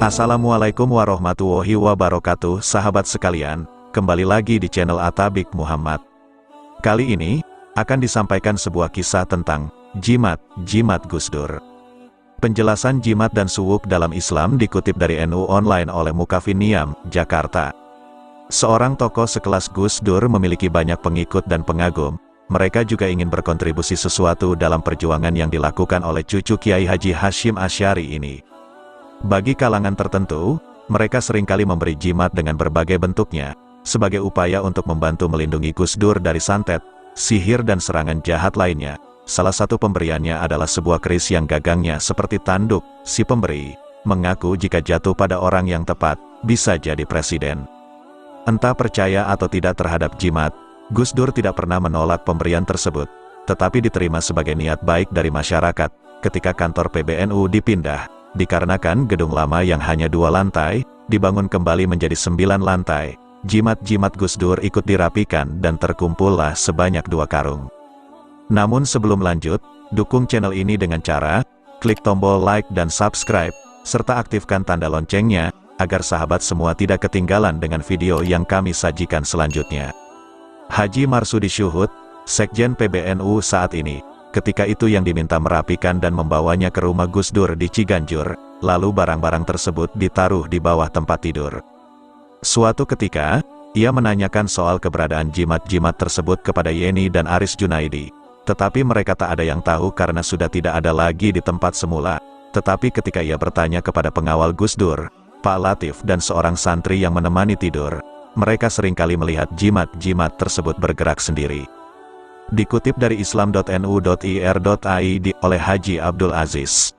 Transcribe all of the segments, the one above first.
Assalamualaikum warahmatullahi wabarakatuh, sahabat sekalian, kembali lagi di channel Atabik Muhammad. Kali ini, akan disampaikan sebuah kisah tentang jimat Gus Dur. Penjelasan jimat dan suwuk dalam Islam dikutip dari NU Online oleh Mukafin Niam, Jakarta. Seorang tokoh sekelas Gus Dur memiliki banyak pengikut dan pengagum. Mereka juga ingin berkontribusi sesuatu dalam perjuangan yang dilakukan oleh cucu Kiai Haji Hashim Asy'ari ini. Bagi kalangan tertentu, mereka seringkali memberi jimat dengan berbagai bentuknya, sebagai upaya untuk membantu melindungi Gus Dur dari santet, sihir dan serangan jahat lainnya. Salah satu pemberiannya adalah sebuah keris yang gagangnya seperti tanduk. Si pemberi mengaku jika jatuh pada orang yang tepat, bisa jadi presiden. Entah percaya atau tidak terhadap jimat, Gus Dur tidak pernah menolak pemberian tersebut, tetapi diterima sebagai niat baik dari masyarakat. Ketika kantor PBNU dipindah, dikarenakan gedung lama yang hanya 2 lantai, dibangun kembali menjadi 9 lantai, jimat-jimat Gus Dur ikut dirapikan dan terkumpullah sebanyak 2 karung. Namun sebelum lanjut, dukung channel ini dengan cara, klik tombol like dan subscribe, serta aktifkan tanda loncengnya, agar sahabat semua tidak ketinggalan dengan video yang kami sajikan selanjutnya. Haji Marsudi Syuhud, Sekjen PBNU saat ini, ketika itu yang diminta merapikan dan membawanya ke rumah Gus Dur di Ciganjur, lalu barang-barang tersebut ditaruh di bawah tempat tidur. Suatu ketika, ia menanyakan soal keberadaan jimat-jimat tersebut kepada Yeni dan Aris Junaidi, tetapi mereka tak ada yang tahu karena sudah tidak ada lagi di tempat semula. Tetapi ketika ia bertanya kepada pengawal Gus Dur, Pak Latif dan seorang santri yang menemani tidur, mereka seringkali melihat jimat-jimat tersebut bergerak sendiri. Dikutip dari islam.nu.ir.id oleh Haji Abdul Aziz.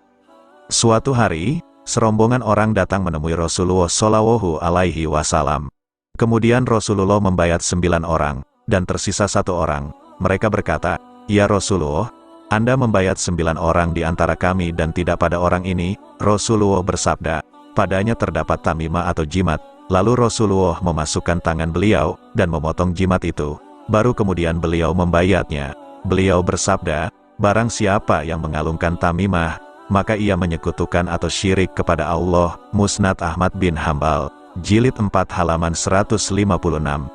Suatu hari, serombongan orang datang menemui Rasulullah Shallallahu Alaihi Wasallam. Kemudian Rasulullah membayat 9 orang, dan tersisa 1 orang. Mereka berkata, "Ya Rasulullah, Anda membayat 9 orang di antara kami dan tidak pada orang ini." Rasulullah bersabda, "Padanya terdapat tamimah atau jimat." Lalu Rasulullah memasukkan tangan beliau, dan memotong jimat itu. Baru kemudian beliau membayatnya. Beliau bersabda, "Barang siapa yang mengalungkan tamimah, maka ia menyekutukan atau syirik kepada Allah." Musnad Ahmad bin Hambal, Jilid 4 halaman 156.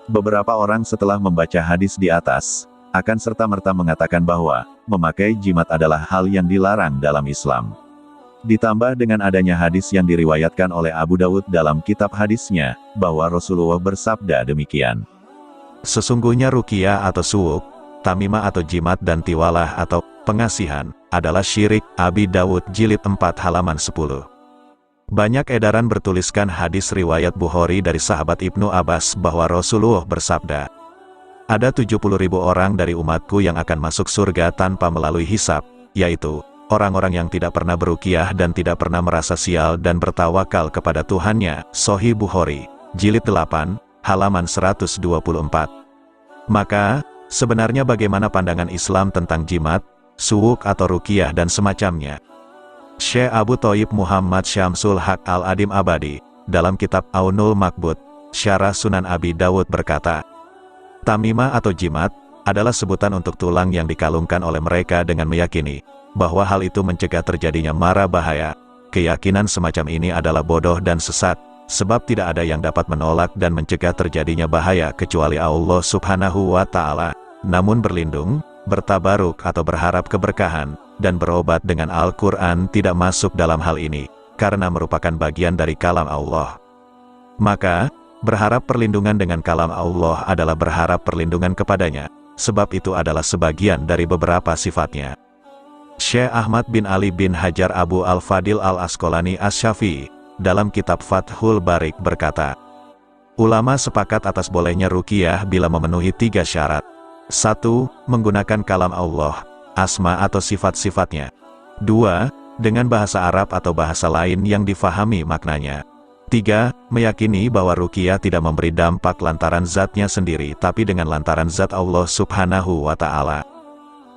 Beberapa orang setelah membaca hadis di atas, akan serta-merta mengatakan bahwa memakai jimat adalah hal yang dilarang dalam Islam. Ditambah dengan adanya hadis yang diriwayatkan oleh Abu Dawud dalam kitab hadisnya, bahwa Rasulullah bersabda demikian. Sesungguhnya ruqyah atau suwuk, tamimah atau jimat dan tiwalah atau pengasihan, adalah syirik. Abi Dawud Jilid 4 halaman 10. Banyak edaran bertuliskan hadis riwayat Bukhari dari sahabat Ibnu Abbas bahwa Rasulullah bersabda, "Ada 70.000 orang dari umatku yang akan masuk surga tanpa melalui hisab, yaitu orang-orang yang tidak pernah beruqyah dan tidak pernah merasa sial dan bertawakal kepada Tuhannya." Sahih Bukhari, Jilid 8, halaman 124. Maka, sebenarnya bagaimana pandangan Islam tentang jimat, suwuk atau ruqyah dan semacamnya? Syekh Abu Thayyib Muhammad Syamsul Haq Al-Adim Abadi, dalam kitab Aunul Maqbud, Syarah Sunan Abi Dawud berkata, "Tamimah atau jimat, adalah sebutan untuk tulang yang dikalungkan oleh mereka dengan meyakini bahwa hal itu mencegah terjadinya mara bahaya. Keyakinan semacam ini adalah bodoh dan sesat, sebab tidak ada yang dapat menolak dan mencegah terjadinya bahaya kecuali Allah Subhanahu wa Ta'ala. Namun berlindung, bertabaruk atau berharap keberkahan, dan berobat dengan Al-Quran tidak masuk dalam hal ini, karena merupakan bagian dari kalam Allah. Maka, berharap perlindungan dengan kalam Allah adalah berharap perlindungan kepadanya, sebab itu adalah sebagian dari beberapa sifatnya." Syekh Ahmad bin Ali bin Hajar Abu Al-Fadil Al-Asqalani Asy-Syafi'i, dalam kitab Fathul Barik berkata, ulama sepakat atas bolehnya ruqyah bila memenuhi 3 syarat. 1. Menggunakan kalam Allah, asma atau sifat-sifatnya. 2. Dengan bahasa Arab atau bahasa lain yang difahami maknanya. 3. Meyakini bahwa ruqyah tidak memberi dampak lantaran zatnya sendiri tapi dengan lantaran zat Allah Subhanahu wa Ta'ala.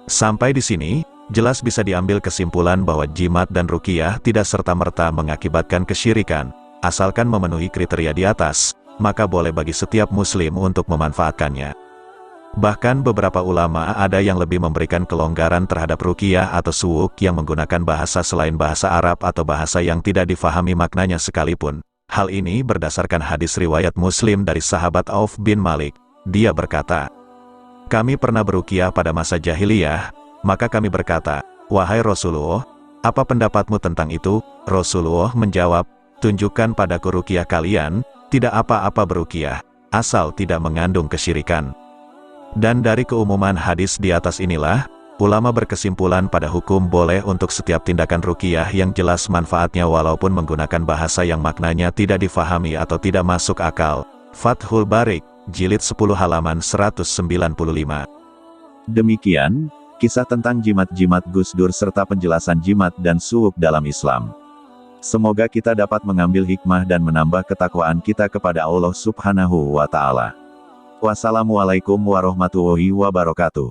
Sampai di sini, jelas bisa diambil kesimpulan bahwa jimat dan ruqyah tidak serta-merta mengakibatkan kesyirikan, asalkan memenuhi kriteria di atas, maka boleh bagi setiap muslim untuk memanfaatkannya. Bahkan beberapa ulama ada yang lebih memberikan kelonggaran terhadap ruqyah atau suwuk yang menggunakan bahasa selain bahasa Arab atau bahasa yang tidak difahami maknanya sekalipun. Hal ini berdasarkan hadis riwayat Muslim dari sahabat Auf bin Malik. Dia berkata, "Kami pernah beruqyah pada masa jahiliyah, maka kami berkata, 'Wahai Rasulullah, apa pendapatmu tentang itu?' Rasulullah menjawab, 'Tunjukkan padaku ruqyah kalian, tidak apa-apa beruqyah, asal tidak mengandung kesyirikan.'" Dan dari keumuman hadis di atas inilah, ulama berkesimpulan pada hukum boleh untuk setiap tindakan ruqyah yang jelas manfaatnya walaupun menggunakan bahasa yang maknanya tidak difahami atau tidak masuk akal. Fathul Barik, Jilid 10 halaman 195. Demikian, kisah tentang jimat-jimat Gus Dur serta penjelasan jimat dan suwuk dalam Islam. Semoga kita dapat mengambil hikmah dan menambah ketakwaan kita kepada Allah Subhanahu wa Ta'ala. Wassalamualaikum warahmatullahi wabarakatuh.